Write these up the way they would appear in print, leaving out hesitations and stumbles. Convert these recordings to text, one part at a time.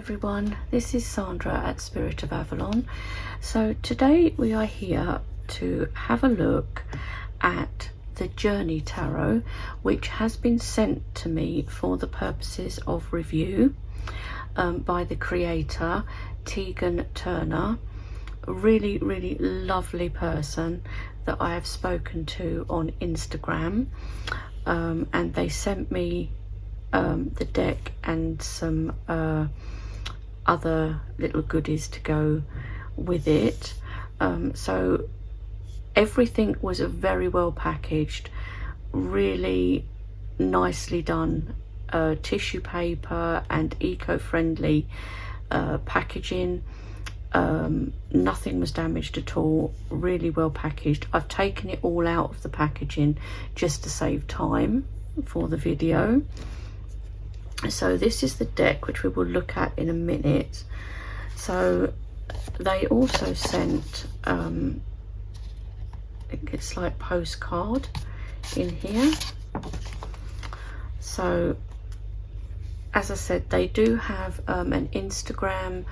everyone, this is Sandra at Spirit of Avalon. So today we are here to have a look at the Journey Tarot, which has been sent to me for the purposes of review by the creator Teagan Turner. A really lovely person that I have spoken to on Instagram, and they sent me the deck and some other little goodies to go with it. So everything was very well packaged, really nicely done, tissue paper and eco-friendly packaging. Nothing was damaged at all, really well packaged. I've taken it all out of the packaging just to save time for the video. So this is the deck, which we will look at in a minute. So they also sent it's like postcard in here. So as I said, they do have an Instagram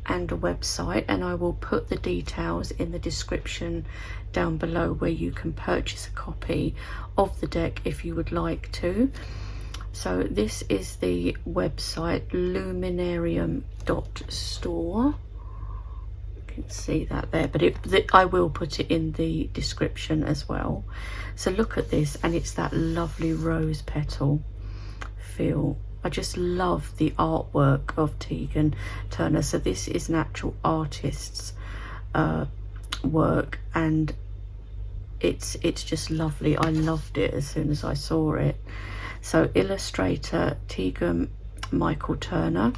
and a website, and I will put the details in the description down below where you can purchase a copy of the deck if you would like to. So this is the website, luminarium.store. You can see that there, but I will put it in the description as well. So look at this, and it's that lovely rose petal feel. I just love the artwork of Teagan Turner. So this is an actual artist's work, and it's just lovely. I loved it as soon as I saw it. So illustrator Teagan Michael Turner,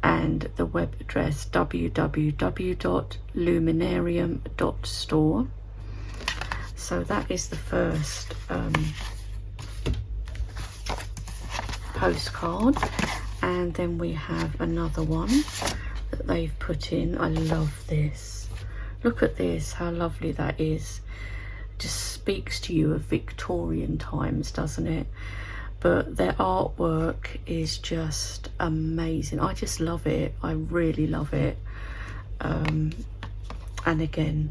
and the web address www.luminarium.store. So that is the first postcard, and then we have another one that they've put in. I love this. Look at this, how lovely that is. Just speaks to you of Victorian times, doesn't it? But their artwork is just amazing. I just love it. I really love it. And again,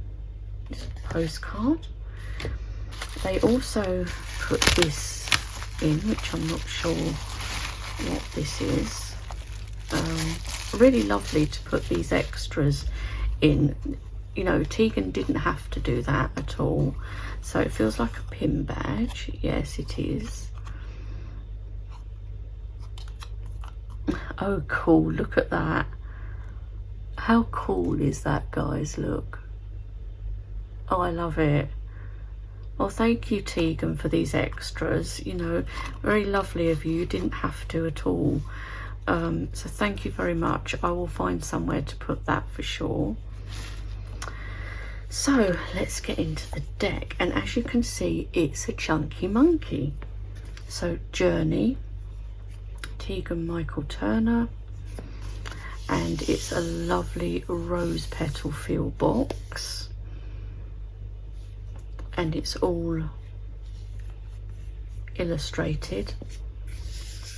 it's a postcard. They also put this in, which I'm not sure what this is. Really lovely to put these extras in. You know, Teagan didn't have to do that at all. So it feels like a pin badge. Yes, it is. Oh, cool. Look at that. How cool is that, guys? Look. Oh, I love it. Well, thank you, Teagan, for these extras. You know, very lovely of you. You didn't have to at all. So thank you very much. I will find somewhere to put that for sure. So let's get into the deck, and as you can see, it's a chunky monkey. So Journey, Teagan Michael Turner, and it's a lovely rose petal feel box, and it's all illustrated.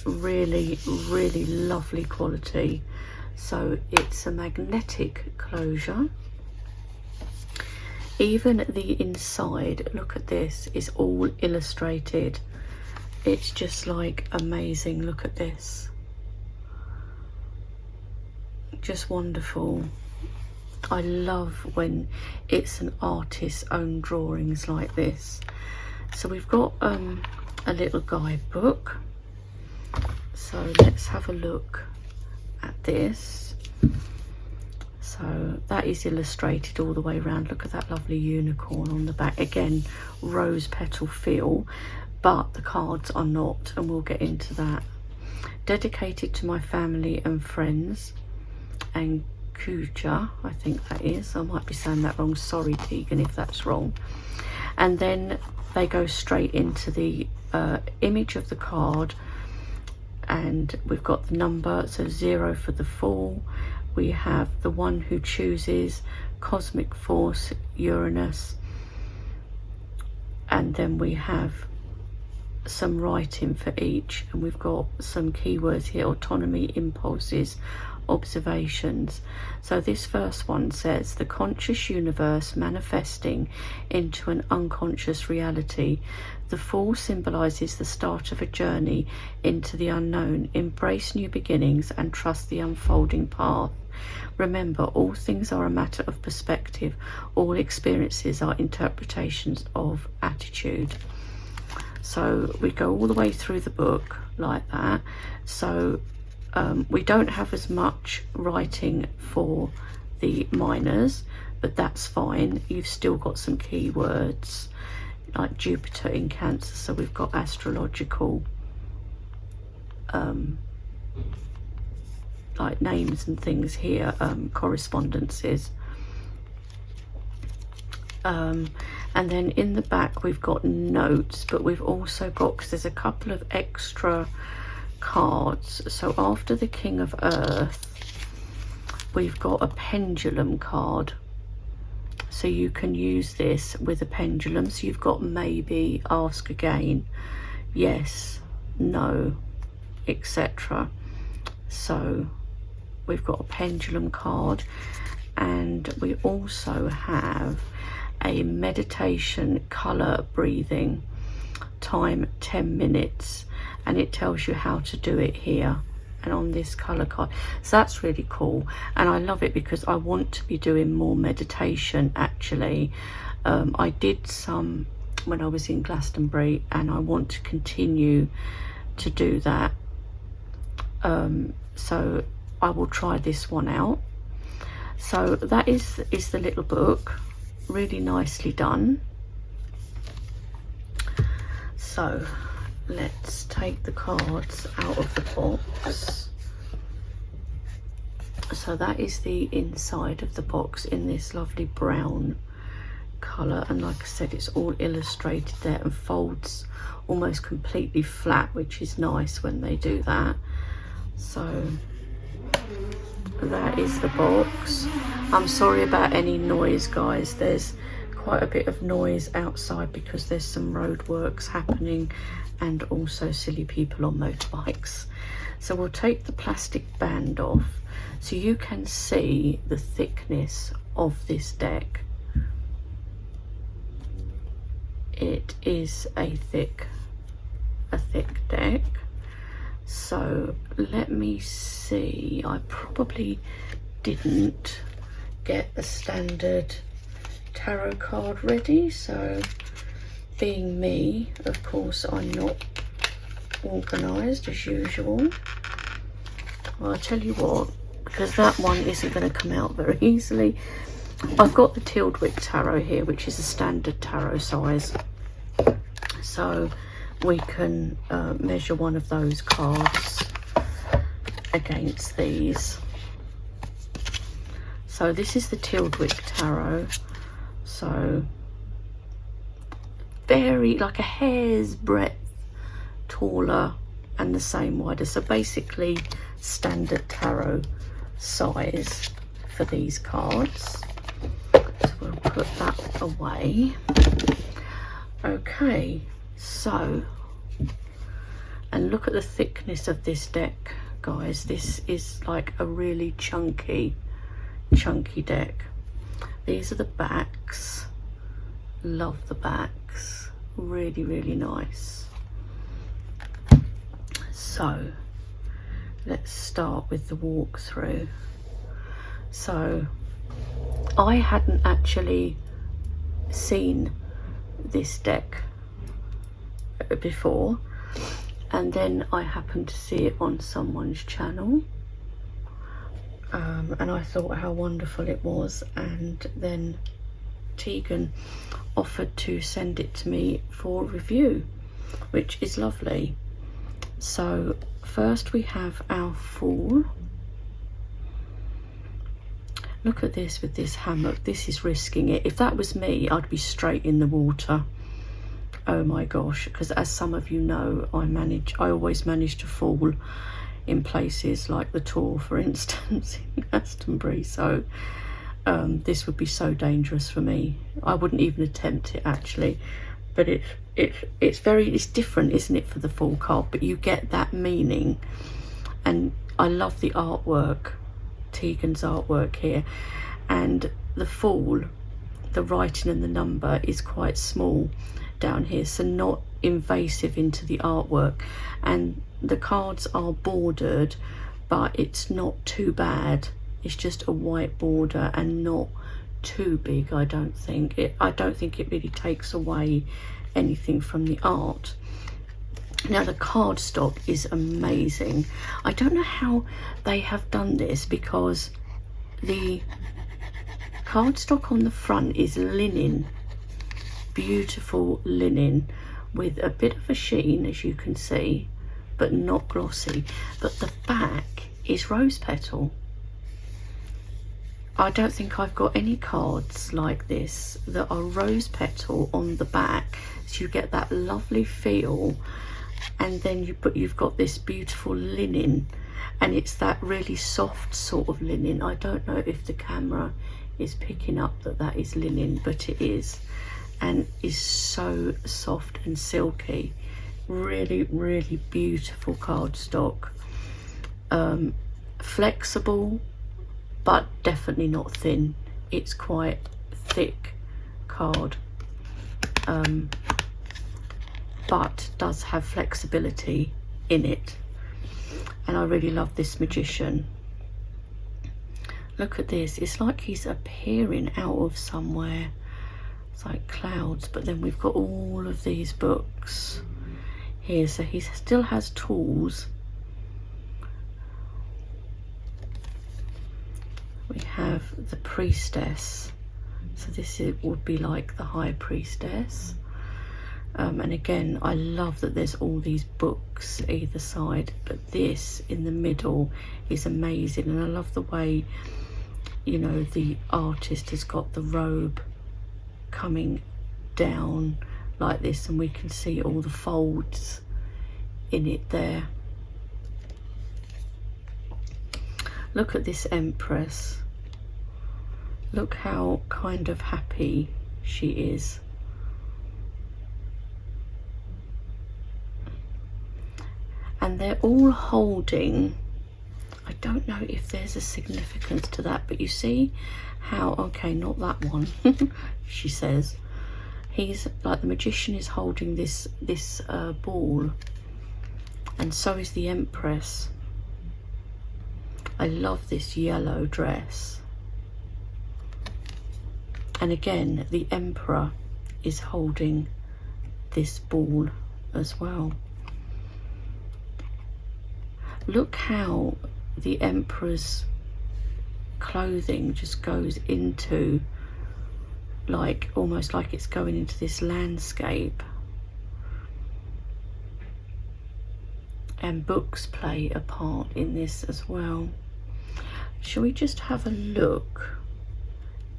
Really lovely quality. So it's a magnetic closure. Even the inside, look at this, is all illustrated. It's just like amazing. Look at this. Just wonderful. I love when it's an artist's own drawings like this. So we've got a little guidebook. So let's have a look at this. So that is illustrated all the way around. Look at that lovely unicorn on the back. Again, rose petal feel, but the cards are not, and we'll get into that. Dedicated to my family and friends, and Kuja, I think that is. I might be saying that wrong. Sorry, Teagan, if that's wrong. And then they go straight into the image of the card, and we've got the number, so 0 for the Fool. We have the one who chooses, cosmic force, Uranus, and then we have some writing for each, and we've got some keywords here: autonomy, impulses, observations. So this first one says, the conscious universe manifesting into an unconscious reality. The Fool symbolizes the start of a journey into the unknown. Embrace new beginnings and trust the unfolding path. Remember, all things are a matter of perspective. All experiences are interpretations of attitude. So we go all the way through the book like that. So we don't have as much writing for the minors, but that's fine. You've still got some keywords like Jupiter in Cancer, so we've got astrological like names and things here, correspondences. And then in the back we've got notes, but we've also got, because there's a couple of extra cards. So after the King of Earth we've got a pendulum card, so you can use this with a pendulum. So you've got maybe, ask again, yes, no, etc. So we've got a pendulum card, and we also have a meditation color breathing, time 10 minutes, and it tells you how to do it here and on this color card. So that's really cool, and I love it because I want to be doing more meditation actually. I did some when I was in Glastonbury, and I want to continue to do that. So I will try this one out. So that is the little book, really nicely done. So let's take the cards out of the box. So that is the inside of the box in this lovely brown colour, and like I said, it's all illustrated there and folds almost completely flat, which is nice when they do that. So that is the box. I'm sorry about any noise, guys. There's quite a bit of noise outside because there's some road works happening and also silly people on motorbikes. So we'll take the plastic band off so you can see the thickness of this deck. It is a thick deck. So let me see, I probably didn't get the standard tarot card ready, so being me, of course, I'm not organised as usual. Well, I'll tell you what, because that one isn't going to come out very easily. I've got the Guidebook tarot here, which is a standard tarot size, so we can measure one of those cards against these. So this is the Guidebook tarot, so very, like a hair's breadth taller and the same wider, so basically standard tarot size for these cards. So we'll put that away. Okay, so, and look at the thickness of this deck, guys. This is like a really chunky deck. These are the backs. Love the backs, really nice. So let's start with the walkthrough. So I hadn't actually seen this deck before, and then I happened to see it on someone's channel, and I thought how wonderful it was, and then Teagan offered to send it to me for review, which is lovely. So first we have our Fool. Look at this with this hammock. This is risking it. If that was me, I'd be straight in the water. Oh my gosh, because as some of you know, I always manage to fall in places like the Tour, for instance, in Glastonbury. So this would be so dangerous for me. I wouldn't even attempt it actually, but it's different, isn't it, for the Fool card, but you get that meaning, and I love the artwork Teagan's artwork here, and the Fool, the writing and the number is quite small down here, so not invasive into the artwork, and the cards are bordered, but it's not too bad. It's just a white border and not too big. I don't think it really takes away anything from the art. Now the cardstock is amazing. I don't know how they have done this, because the cardstock on the front is linen, beautiful linen with a bit of a sheen, as you can see, but not glossy. But the back is rose petal. I don't think I've got any cards like this that are rose petal on the back, so you get that lovely feel, and then you've got this beautiful linen, and it's that really soft sort of linen. I don't know if the camera is picking up that is linen, but it is, and is so soft and silky. Really, really beautiful cardstock. Flexible, but definitely not thin. It's quite thick card, but does have flexibility in it. And I really love this magician. Look at this, it's like he's appearing out of somewhere. It's like clouds, but then we've got all of these books here, so he still has tools. We have the priestess, so this would be like the high priestess. And again, I love that there's all these books either side, but this in the middle is amazing. And I love the way, you know, the artist has got the robe coming down like this, and we can see all the folds in it there. Look at this Empress. Look how kind of happy she is. And they're all holding, I don't know if there's a significance to that, but you see how, okay, not that one, she says. He's like, the magician is holding this ball, and so is the Empress. I love this yellow dress. And again, the Emperor is holding this ball as well. Look how the Emperor's clothing just goes into, like, almost like it's going into this landscape. And books play a part in this as well. Shall we just have a look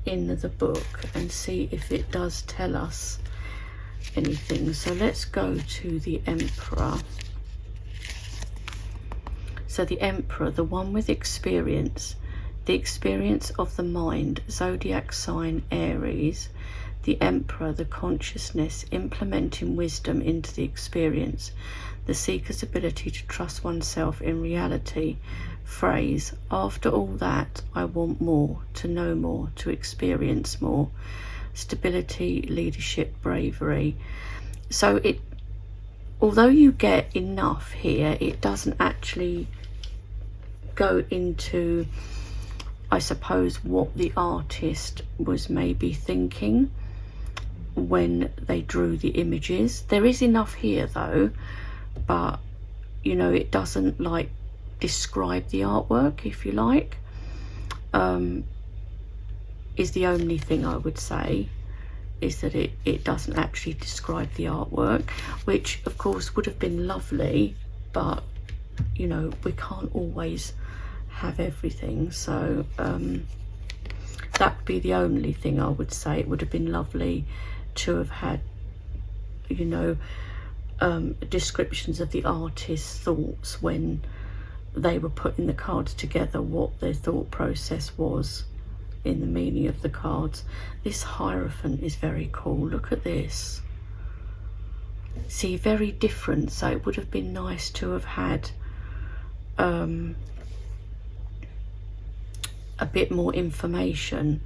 in the book and see if it does tell us anything? So let's go to the Emperor. So the Emperor, the one with experience, the experience of the mind, zodiac sign Aries. The Emperor, the consciousness, implementing wisdom into the experience, the seeker's ability to trust oneself in reality. Phrase, after all that, I want more, to know more, to experience more. Stability, leadership, bravery. So it, although you get enough here, it doesn't actually go into, I suppose, what the artist was maybe thinking when they drew the images. There is enough here though, but you know, it doesn't like describe the artwork, if you like, is the only thing I would say, is that it doesn't actually describe the artwork, which of course would have been lovely, but you know, we can't always have everything. So that would be the only thing I would say. It would have been lovely to have had, you know, descriptions of the artist's thoughts when they were putting the cards together, what their thought process was in the meaning of the cards. This Hierophant is very cool. Look at this. See, very different. So it would have been nice to have had a bit more information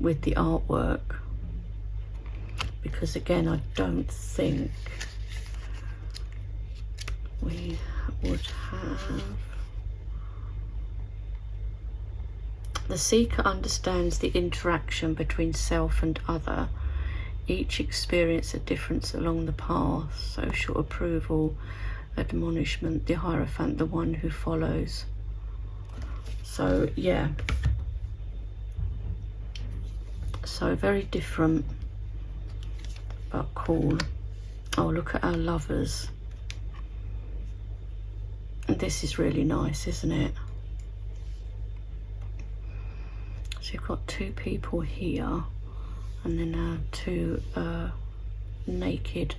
with the artwork, because again I don't think we would have. The seeker understands the interaction between self and other. Each experience a difference along the path. Social approval, admonishment, the Hierophant, the one who follows. So yeah, so very different but cool. Oh, look at our lovers. This is really nice, isn't it? So you've got two people here, and then two naked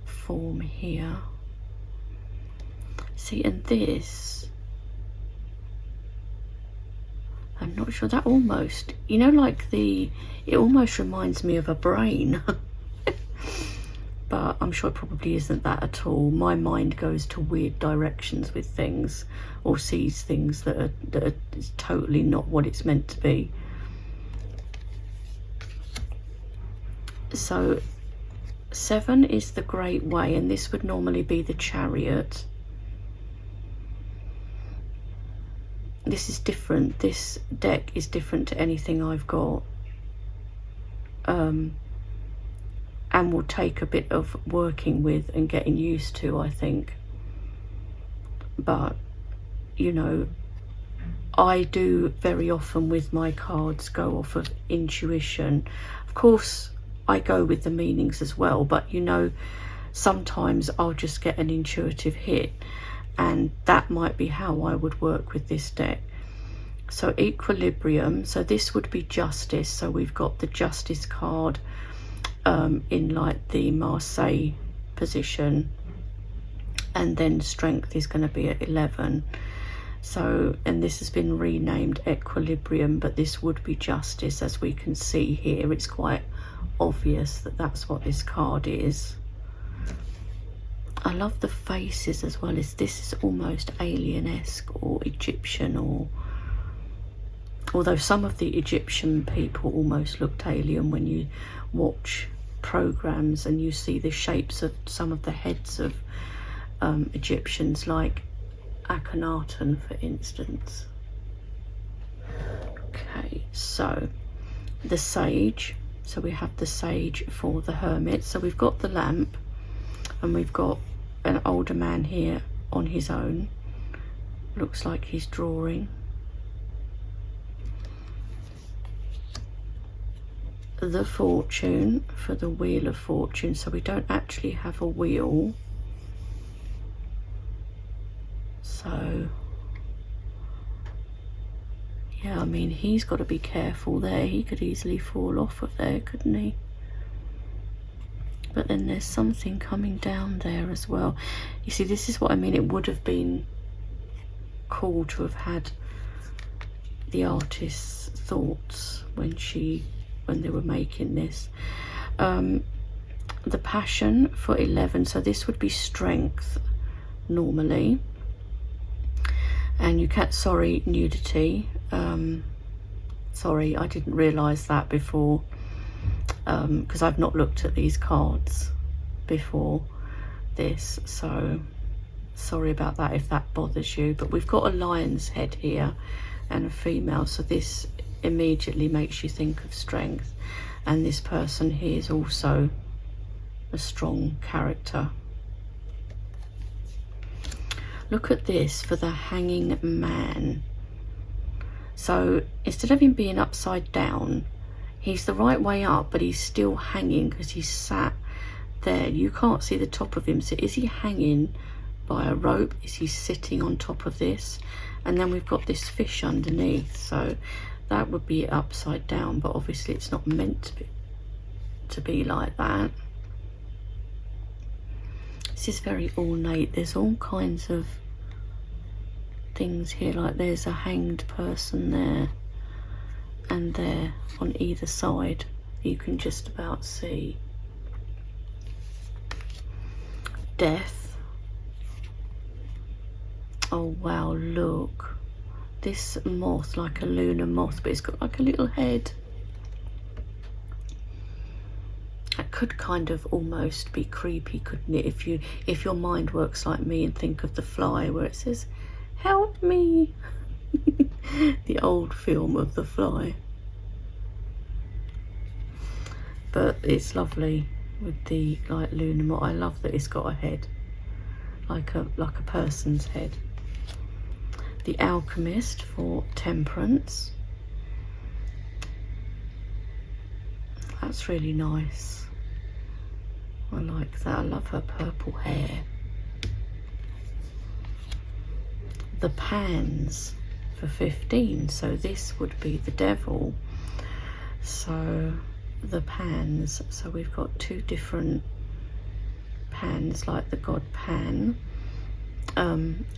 form here. See, and this, I'm not sure, that almost, you know, like it almost reminds me of a brain. But I'm sure it probably isn't that at all. My mind goes to weird directions with things, or sees things that are totally not what it's meant to be. So 7 is the Great Way, and this would normally be the Chariot. This is different. This deck is different to anything I've got. And will take a bit of working with and getting used to, I think. But, you know, I do very often with my cards go off of intuition. Of course, I go with the meanings as well, but, you know, sometimes I'll just get an intuitive hit, and that might be how I would work with this deck. So equilibrium, so this would be justice. So we've got the Justice card in like the Marseille position, and then strength is going to be at 11. So, and this has been renamed equilibrium, but this would be justice. As we can see here, it's quite obvious that that's what this card is. I love the faces as well. This is almost alien-esque or Egyptian, or although some of the Egyptian people almost looked alien when you watch programs and you see the shapes of some of the heads of Egyptians, like Akhenaten, for instance. Okay, so the Sage. So we have the Sage for the Hermit. So we've got the lamp, and we've got an older man here on his own. Looks like he's drawing. The Fortune for the Wheel of Fortune. So we don't actually have a wheel. So yeah, I mean, he's got to be careful there. He could easily fall off of there, couldn't he? But then there's something coming down there as well. You see, this is what I mean. It would have been cool to have had the artist's thoughts when they were making this. The Passion for 11. So this would be strength normally. And you can't, sorry, nudity. Sorry, I didn't realise that before, because I've not looked at these cards before this, so sorry about that if that bothers you. But we've got a lion's head here and a female, so this immediately makes you think of strength. And this person here is also a strong character. Look at this for the Hanging Man. So instead of him being upside down, he's the right way up, but he's still hanging because he's sat there. You can't see the top of him. So is he hanging by a rope? Is he sitting on top of this? And then we've got this fish underneath. So that would be upside down, but obviously it's not meant to be like that. This is very ornate. There's all kinds of things here, like there's a hanged person there and there on either side. You can just about see. Death. Oh wow, look. this moth, like a lunar moth, but it's got like a little head. It could kind of almost be creepy, couldn't it, if your mind works like me and think of The Fly, where it says, "Help me." The old film of The Fly. But it's lovely with the like lunar moth. I love that it's got a head, like a person's head. The Alchemist for temperance. That's really nice. I like that. I love her purple hair. The Pans for 15. So this would be the devil. So the Pans. So we've got two different Pans, like the god Pan,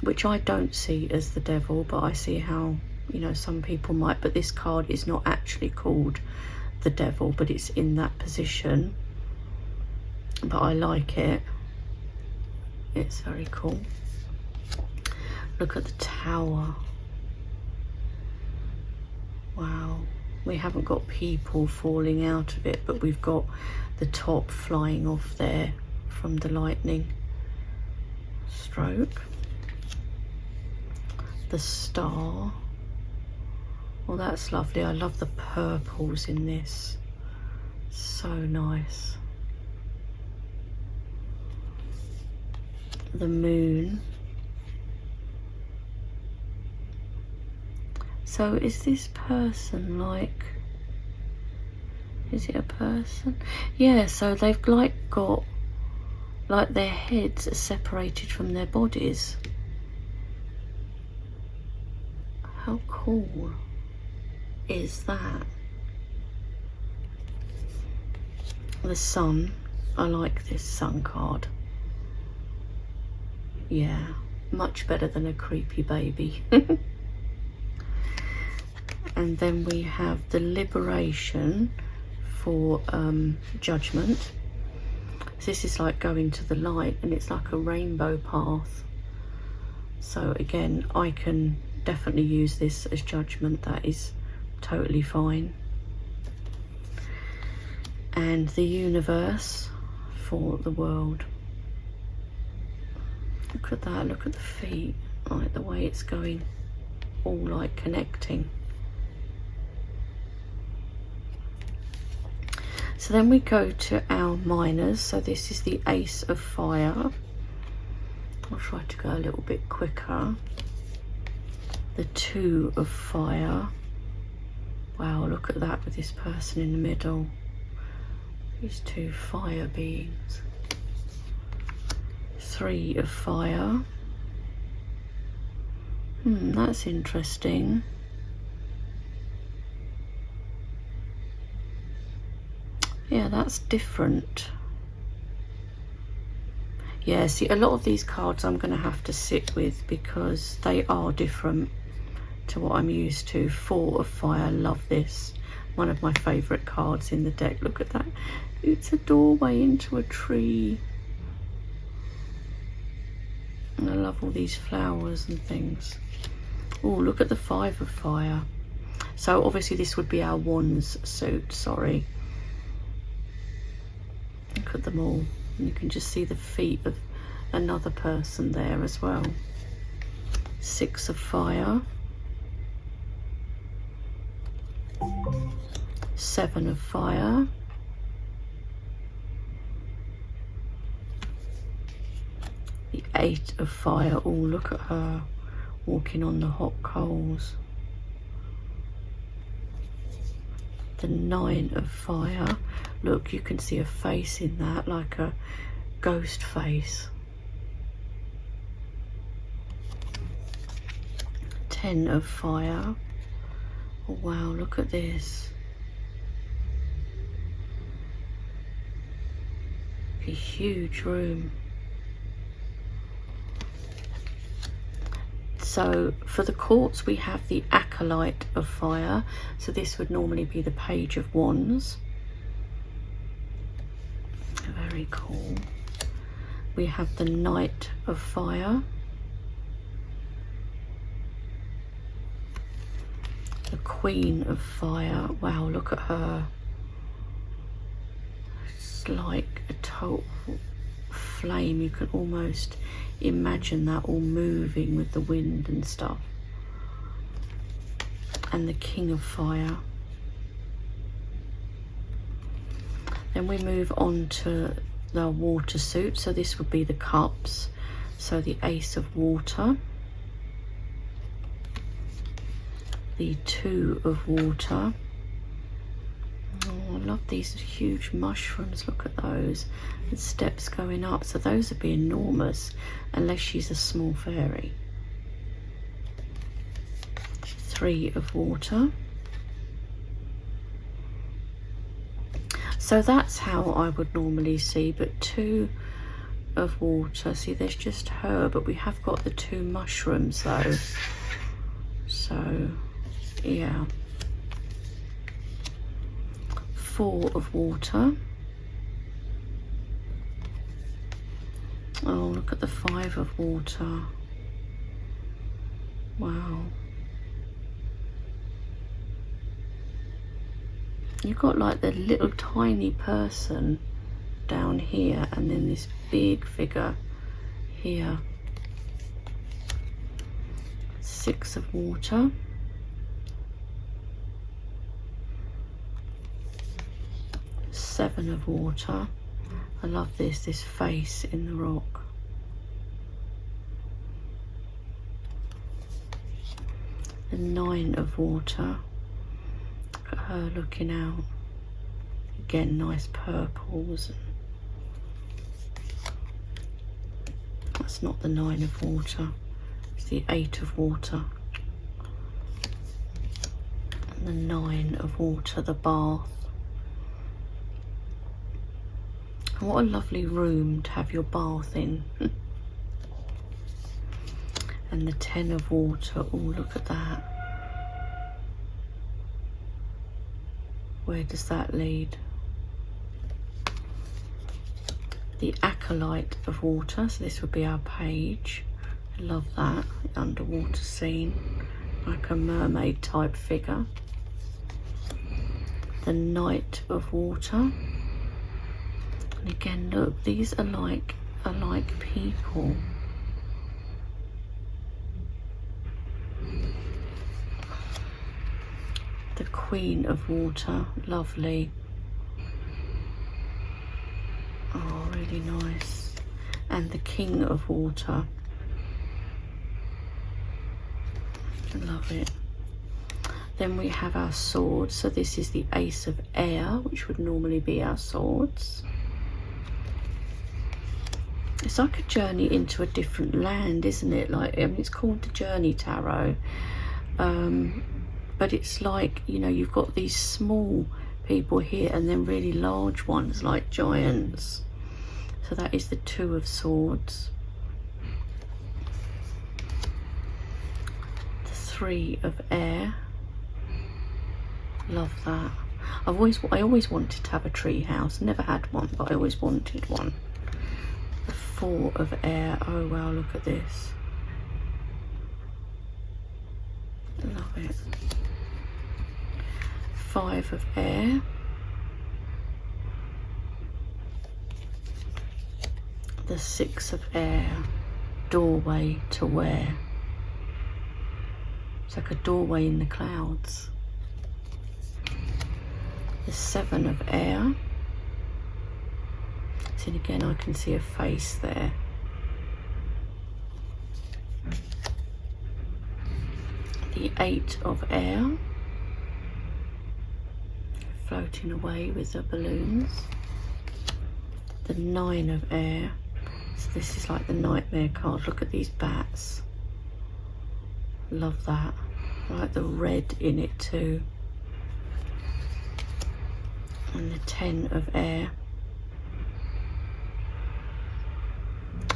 which I don't see as the devil, but I see how, you know, some people might. But this card is not actually called the devil, but it's in that position. But I like it. It's very cool. Look at the Tower. Wow. We haven't got people falling out of it, but we've got the top flying off there from the lightning stroke. The Star. Well, that's lovely. I love the purples in this. So nice. The Moon. So is this person like, is it a person? Yeah, so they've like got, like their heads are separated from their bodies. How cool is that? The Sun. I like this Sun card. Yeah, much better than a creepy baby. And then we have the Liberation for judgment. So this is like going to the light, and it's like a rainbow path. So again, I can definitely use this as judgment. That is totally fine. And the Universe for the world. Look at that, look at the feet, like the way it's going, all like connecting. So then we go to our minors. So this is the Ace of Fire. I'll try to go a little bit quicker. The Two of Fire. Wow, look at that with this person in the middle. These two fire beings. Three of Fire. That's interesting. Yeah, that's different. Yeah, see, a lot of these cards I'm going to have to sit with because they are different to what I'm used to. Four of Fire, love this. One of my favourite cards in the deck. Look at that. It's a doorway into a tree. And I love all these flowers and things. Oh, look at the Five of Fire. So obviously this would be our Wands suit, sorry. Look at them all. And you can just see the feet of another person there as well. Six of Fire. Seven of Fire. The Eight of Fire. Oh, look at her walking on the hot coals. The Nine of Fire. Look, you can see a face in that, like a ghost face. 10 of Fire. Oh, wow, look at this. A huge room. So for the courts we have the Acolyte of Fire. So this would normally be the Page of Wands. Very cool. We have the Knight of Fire. Queen of Fire. Wow, look at her. It's like a total flame. You can almost imagine that all moving with the wind and stuff. And the King of Fire. Then we move on to the water suit. So this would be the cups. So the Ace of Water. The Two of Water. Oh, I love these huge mushrooms. Look at those. And steps going up. So those would be enormous unless she's a small fairy. Three of Water. So that's how I would normally see, but Two of Water. See, there's just her, but we have got the two mushrooms though. So, yeah. Four of Water. Oh, look at the Five of Water. Wow. You've got like the little tiny person down here and then this big figure here. Six of Water. Seven of Water. I love this face in the rock. The Nine of Water. Look at her looking out. Again, nice purples. That's not the Nine of Water. It's the Eight of Water. And the Nine of Water, the bath. And what a lovely room to have your bath in. And the Ten of Water. Oh, look at that. Where does that lead? The Acolyte of Water. So this would be our page. I love that. The underwater scene. Like a mermaid type figure. The Knight of Water. And again, look, these are like people. The Queen of Water, lovely. Oh, really nice. And the King of Water. I love it. Then we have our swords. So this is the Ace of Air, which would normally be our swords. It's like a journey into a different land, isn't it? Like, I mean, it's called the Journey Tarot. But it's like, you know, you've got these small people here and then really large ones like giants. So that is the Two of Swords. The Three of Air. Love that. I always wanted to have a tree house. Never had one, but I always wanted one. The Four of Air. Oh wow, look at this. Love it. Five of Air. The Six of Air. Doorway to where? It's like a doorway in the clouds. The Seven of Air. So again, I can see a face there. The Eight of Air. Floating away with the balloons. The Nine of Air. So this is like the nightmare card. Look at these bats. Love that. I like the red in it too. And the Ten of Air.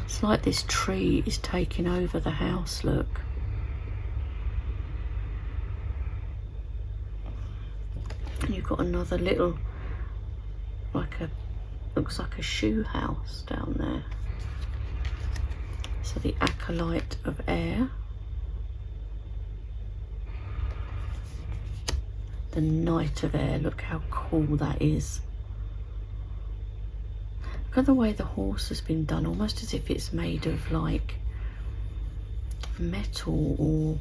It's like this tree is taking over the house, look. And you've got another little, looks like a shoe house down there. So the Acolyte of Air. The Knight of Air, look how cool that is. Look at the way the horse has been done, almost as if it's made of like metal, or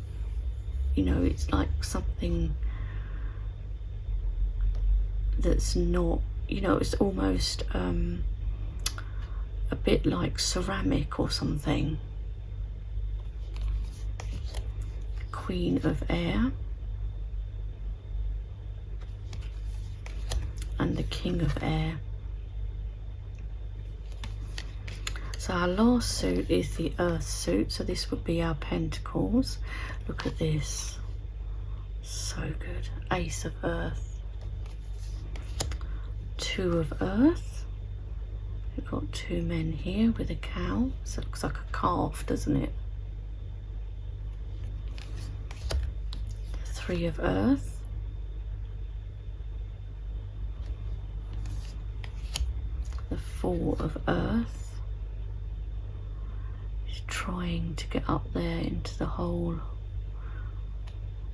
you know, it's like something that's not, you know, it's almost a bit like ceramic or something. Queen of Air and the King of Air. So our last suit is the Earth suit, so this would be our Pentacles. Look at this, so good. Ace of Earth, Two of Earth. We've got two men here with a cow, so it looks like a calf, doesn't it? Three of Earth, the Four of Earth. He's trying to get up there into the hole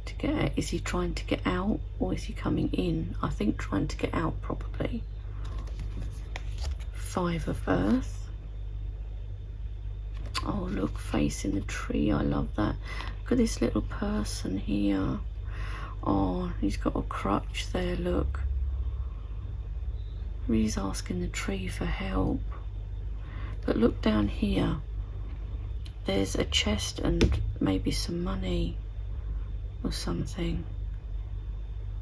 to get out. Is he trying to get out, or is he coming in? I think trying to get out, probably. Five of Earth. Oh look, facing the tree, I love that. Look at this little person here. Oh, he's got a crutch there, look. He's asking the tree for help. But look down here. There's a chest and maybe some money or something.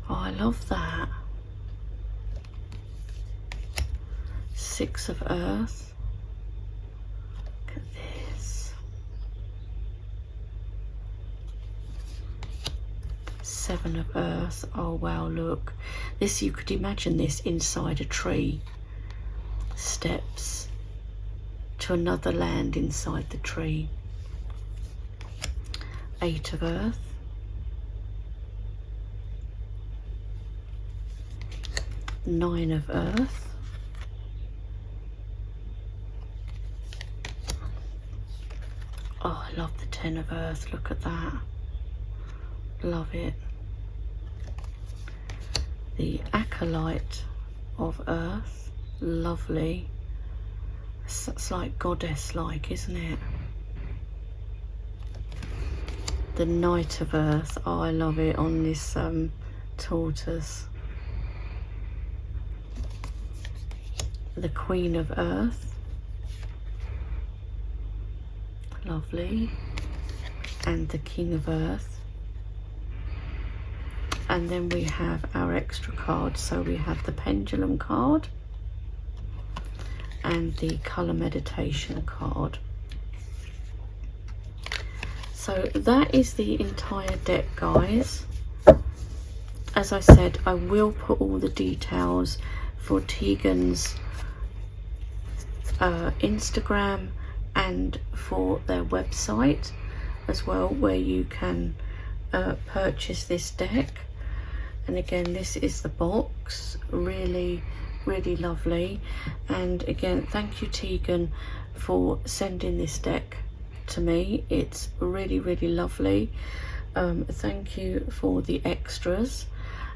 Oh, I love that. Six of Earth. Look at this. Seven of Earth. Oh wow, look. This, you could imagine this inside a tree. Steps to another land inside the tree. Eight of Earth. Nine of Earth. Oh, I love the Ten of Earth. Look at that. Love it. The Acolyte of Earth. Lovely. It's like goddess-like, isn't it? The Knight of Earth. Oh, I love it on this tortoise. The Queen of Earth. Lovely. And the King of Earth. And then we have our extra cards. So we have the Pendulum card and the Colour Meditation card. So that is the entire deck, guys. As I said, I will put all the details for Teagan's Instagram and for their website as well, where you can purchase this deck. And again, this is the box. Really lovely. And again, thank you, Teagan, for sending this deck to me. It's really lovely. Thank you for the extras.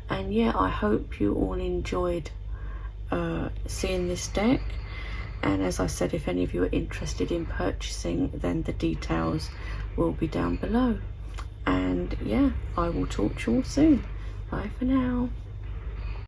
And yeah, I hope you all enjoyed seeing this deck. And as I said, if any of you are interested in purchasing, then the details will be down below. And yeah, I will talk to you all soon. Bye for now.